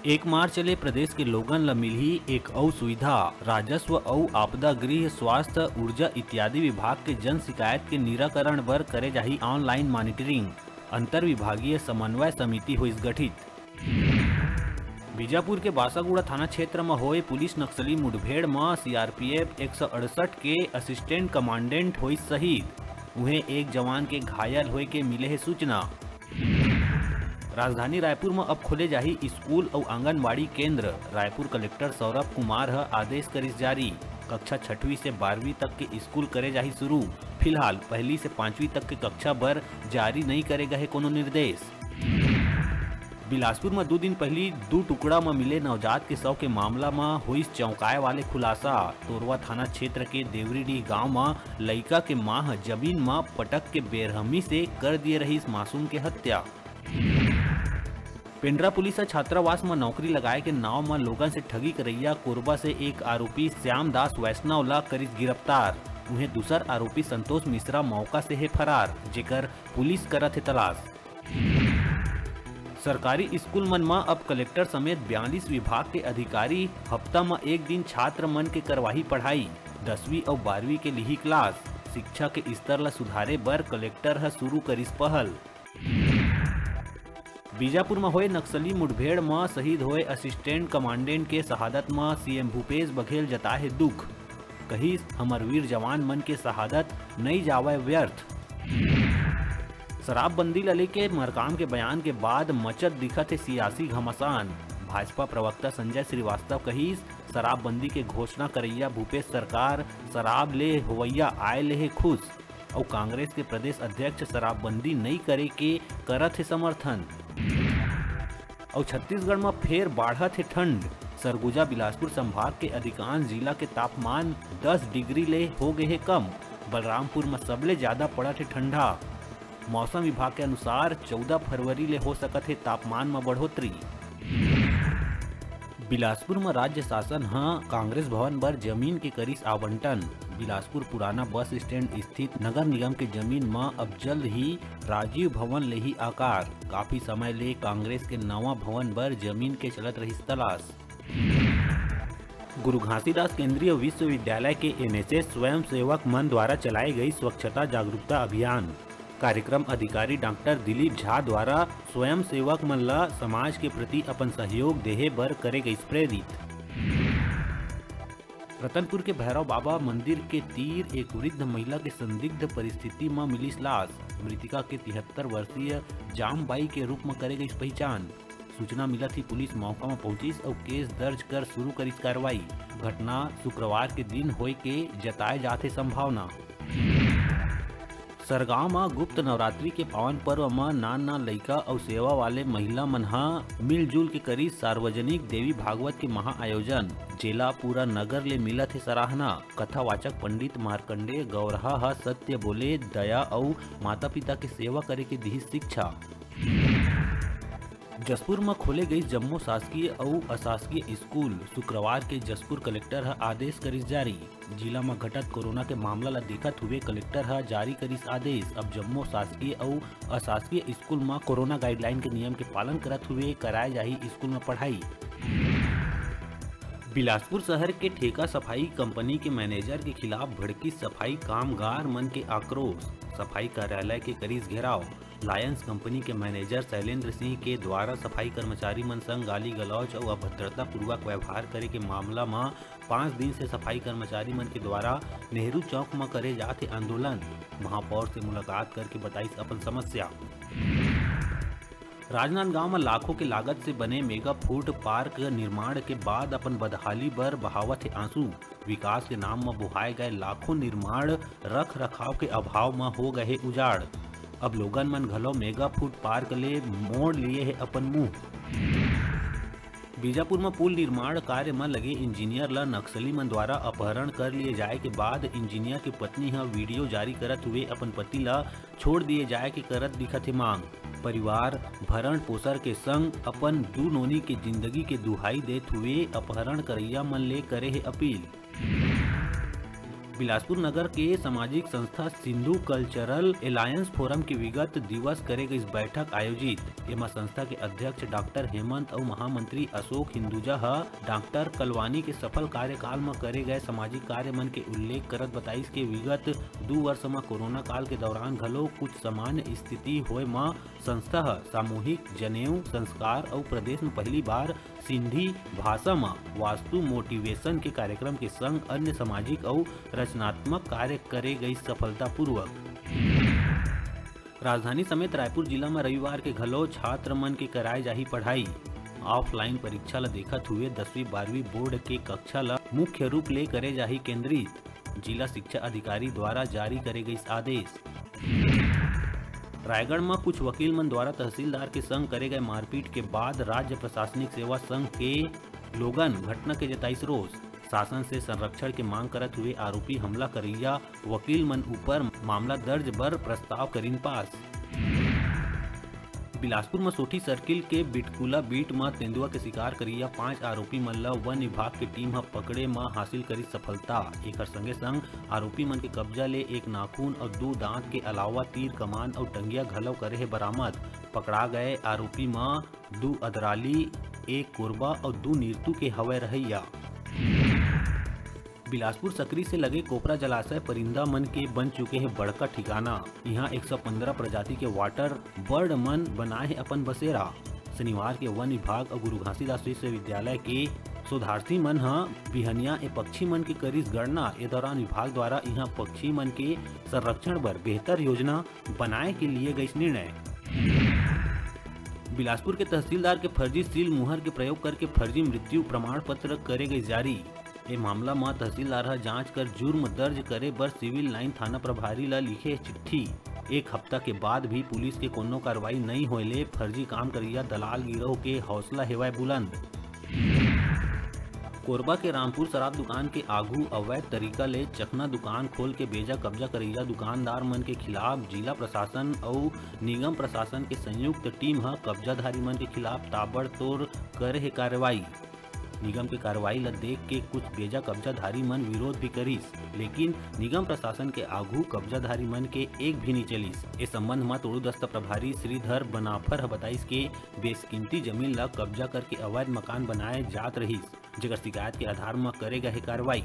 एक मार चले प्रदेश के लोगन ला मिलही एक अउ सुविधा। राजस्व अउ आपदा गृह स्वास्थ्य ऊर्जा इत्यादि विभाग के जन शिकायत के निराकरण बर करे जाही ऑनलाइन मॉनिटरिंग। अंतर विभागीय समन्वय समिति होइस गठित। बीजापुर के बासागुड़ा थाना क्षेत्र में होए पुलिस नक्सली मुठभेड़ में सीआरपीएफ 168 के असिस्टेंट कमांडेंट होइस शहीद। उन्हें एक जवान के घायल होए के मिले है सूचना। राजधानी रायपुर में अब खोले जाही स्कूल और आंगनबाड़ी केंद्र। रायपुर कलेक्टर सौरभ कुमार है आदेश करिस जारी। कक्षा 6वीं से 12वीं तक के स्कूल करे जाही शुरू। फिलहाल 1ली से 5वीं तक के कक्षा बर जारी नहीं करे गए कोनो निर्देश। बिलासपुर में 2 दिन पहली 2 टुकड़ा में मिले नवजात के शव के मामला में हुई चौंकाए वाले खुलासा। तोरवा थाना क्षेत्र के देवरीडीह गांव में लड़का के मां जमीन में पटक के बेरहमी से कर दिए रही इस मासूम के हत्या। पेंड्रा पुलिस छात्रावास में नौकरी लगाए के नाव में लोगन से ठगी करैया कोरबा से एक आरोपी श्याम दास वैष्णव ला करिस गिरफ्तार। उन्हें दूसर आरोपी संतोष मिश्रा मौका से है फरार, जेकर पुलिस करत है तलाश। सरकारी स्कूल मन में अब कलेक्टर समेत 42 विभाग के अधिकारी हफ्ता में एक दिन छात्र मन के करवाही पढ़ाई। 10वीं और 12वीं के लिही क्लास। शिक्षा के स्तर ला सुधारे बर कलेक्टर है शुरू करिस पहल। बीजापुर में होए नक्सली मुठभेड़ में शहीद होए असिस्टेंट कमांडेंट के शहादत में सीएम भूपेश बघेल जताए दुख। कही हमर वीर जवान मन के शहादत नहीं जावे व्यर्थ। शराबबंदी ला लेके मरकाम के बयान के बाद मचत दिखत है सियासी घमासान। भाजपा प्रवक्ता संजय श्रीवास्तव कही शराबबंदी के घोषणा करैया भूपेश सरकार शराब ले होवैया आए ले है खुश। और कांग्रेस के प्रदेश अध्यक्ष शराबबंदी नहीं करे के करत है समर्थन। और छत्तीसगढ़ में फिर बढ़त है ठंड। सरगुजा बिलासपुर संभाग के अधिकांश जिला के तापमान 10 डिग्री ले हो गए है कम। बलरामपुर में सबले ज्यादा पड़त है ठंडा। मौसम विभाग के अनुसार 14 फरवरी ले हो सकत है तापमान में बढ़ोतरी। बिलासपुर में राज्य शासन कांग्रेस भवन बर जमीन के करिस आवंटन। बिलासपुर पुराना बस स्टैंड स्थित नगर निगम के जमीन में अब जल्द ही राजीव भवन ले ही आकार। काफी समय ले कांग्रेस के नवा भवन बर जमीन के चलत रही तलाश। गुरु घासीदास केंद्रीय विश्वविद्यालय के एनएसएस स्वयं सेवक मन द्वारा चलाई गई स्वच्छता जागरूकता अभियान कार्यक्रम अधिकारी डॉक्टर दिलीप झा द्वारा स्वयं सेवक मन ला समाज के प्रति अपन सहयोग देहे बर करे गई प्रेरित। रतनपुर के भैरव बाबा मंदिर के तीर एक वृद्ध महिला के संदिग्ध परिस्थिति में मिली लाश। मृतिका के 73 वर्षीय जामबाई के रूप में करे गई पहचान। सूचना मिला थी पुलिस मौका में पहुंची और केस दर्ज कर शुरू करी कार्रवाई। घटना शुक्रवार के दिन होए के जताए जाते संभावना। सरगांव में गुप्त नवरात्रि के पावन पर्व में नान लइका और सेवा वाले महिला मन मिलजुल के करी सार्वजनिक देवी भागवत के महा आयोजन। जेला पूरा नगर ले मिलत है सराहना। कथावाचक पंडित मार्कंडेय गौरहा सत्य बोले दया और माता पिता के सेवा करे के दी शिक्षा। जसपुर में खोले गई जम्मू शासकीय और अशासकीय स्कूल। शुक्रवार के जसपुर कलेक्टर आदेश करिस जारी। जिला में घटत कोरोना के मामला ला देखत हुए कलेक्टर जारी करिस आदेश। अब जम्मू शासकीय और अशासकीय स्कूल में कोरोना गाइडलाइन के नियम के पालन करत हुए कराए जाही स्कूल में पढ़ाई। बिलासपुर शहर के ठेका सफाई कंपनी के मैनेजर के खिलाफ भड़की सफाई कामगार मन के आक्रोश। सफाई कार्यालय के करीस घेराव। लायंस कंपनी के मैनेजर शैलेंद्र सिंह के द्वारा सफाई कर्मचारी मन संग गाली गलौज और अभद्रता पूर्वक व्यवहार करे के मामला में 5 दिन से सफाई कर्मचारी मन के द्वारा नेहरू चौक में करे जाते आंदोलन। महापौर से मुलाकात करके बताई अपन समस्या। राजनांदगांव में लाखों के लागत से बने मेगा फूड पार्क निर्माण के बाद अपन बदहाली बर बहावत है आंसू। विकास के नाम में बुहाए गए लाखों निर्माण रख रखाव के अभाव में हो गए उजाड़। अब लोगन मन घलो मेगा फूड पार्क ले मोड़ लिए है अपन मुंह। बीजापुर में पुल निर्माण कार्य में लगे इंजीनियर ला नक्सली मन द्वारा अपहरण कर लिए जाए के बाद इंजीनियर की पत्नी वीडियो जारी करत हुए अपन पति ला छोड़ दिए जाए के करत दिखत है मांग। परिवार भरण पोषण के संग अपन 2 नोनी के जिंदगी के दुहाई देत हुए अपहरण करैया मन ले करे है अपील। बिलासपुर नगर के सामाजिक संस्था सिंधु कल्चरल एलायंस फोरम के विगत दिवस करे गई बैठक आयोजित। एमा संस्था के अध्यक्ष डॉक्टर हेमंत और महामंत्री अशोक हिंदुजा डॉक्टर कलवानी के सफल कार्यकाल में करे गए सामाजिक कार्य मन के उल्लेख करत बताइस के विगत 2 वर्ष में कोरोना काल के दौरान घलो कुछ सामान्य स्थिति होए में संस्था सामूहिक जनेऊ संस्कार और प्रदेश में पहली बार सिंधी भाषा में वास्तु मोटिवेशन के कार्यक्रम के संग अन्य सामाजिक और रचनात्मक कार्य करे गई सफलतापूर्वक। राजधानी समेत रायपुर जिला में रविवार के घलो छात्र मन के कराए जाही पढ़ाई। ऑफलाइन परीक्षा ला देखत हुए 10वीं 12वीं बोर्ड के कक्षा ला मुख्य रूप ले करे जाही केंद्रित। जिला शिक्षा अधिकारी द्वारा जारी करे गई आदेश। रायगढ़ में कुछ वकील मन द्वारा तहसीलदार के संग करे गए मारपीट के बाद राज्य प्रशासनिक सेवा संघ के लोगन घटना के जताइस रोष। शासन से संरक्षण के मांग करत हुए आरोपी हमला करैया वकील मन ऊपर मामला दर्ज बर प्रस्ताव करीन पास। बिलासपुर में सोठी सर्किल के बिटकुला बीट में तेंदुआ के शिकार करिया 5 आरोपी मन ला वन विभाग के टीम पकड़े में हासिल करी सफलता। एकर संगे संग आरोपी मन के कब्जा ले 1 नाखून और 2 दांत के अलावा तीर कमान और टंगिया घलव करे है बरामद। पकड़ा गए आरोपी में 2 अदराली, 1 कोरबा और 2 नीरतू के हवय रहैया। बिलासपुर सकरी से लगे कोपरा जलाशय परिंदा मन के बन चुके हैं बड़का ठिकाना। यहाँ 115 प्रजाति के वाटर बर्ड मन बनाए हैं अपन बसेरा। शनिवार के वन विभाग और गुरु घासीदास विश्वविद्यालय के शोधार्थी मन बिहनिया ए पक्षी मन के करीस गणना। ए दौरान विभाग द्वारा यहाँ पक्षी मन के संरक्षण बर बेहतर योजना बनाए के लिए गई निर्णय। बिलासपुर के तहसीलदार के फर्जी सील मुहर के प्रयोग करके फर्जी मृत्यु प्रमाण पत्र करे गई जारी। ए मामला में तहसीलदार जांच कर जुर्म दर्ज करे बर सिविल लाइन थाना प्रभारी ला लिखे चिट्ठी। 1 हफ्ता के बाद भी पुलिस के कोनो कार्रवाई नहीं होले फर्जी काम करिया दलाल गिरोह के हौसला हेवाय बुलंद। कोरबा के रामपुर शराब दुकान के आगू अवैध तरीका ले चखना दुकान खोल के बेजा कब्जा करैया दुकानदार मन के खिलाफ जिला प्रशासन और निगम प्रशासन के संयुक्त टीम कब्जाधारी मन के खिलाफ ताबड़तोड़ करे है कार्रवाई। निगम के कार्रवाई ला देख के कुछ बेजा कब्जाधारी मन विरोध भी करिस, लेकिन निगम प्रशासन के आगू कब्जाधारी मन के एक भी नहीं चलिस। इस संबंध में तोड़ू दस्ता प्रभारी श्रीधर बनाफर बताइस के बेसकीमती जमीन ला कब्जा करके अवैध मकान बनाए जात रहिस, जेकर शिकायत के आधार में करे गए कार्रवाई।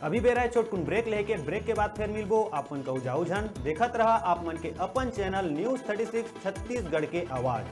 अभी बेरा है छोटकुन ब्रेक लेके ब्रेक के बाद फिर मिलबो। आप मन कहू जाऊ झन देखत रहा आप मन के अपन चैनल न्यूज 36 छत्तीसगढ़ के आवाज।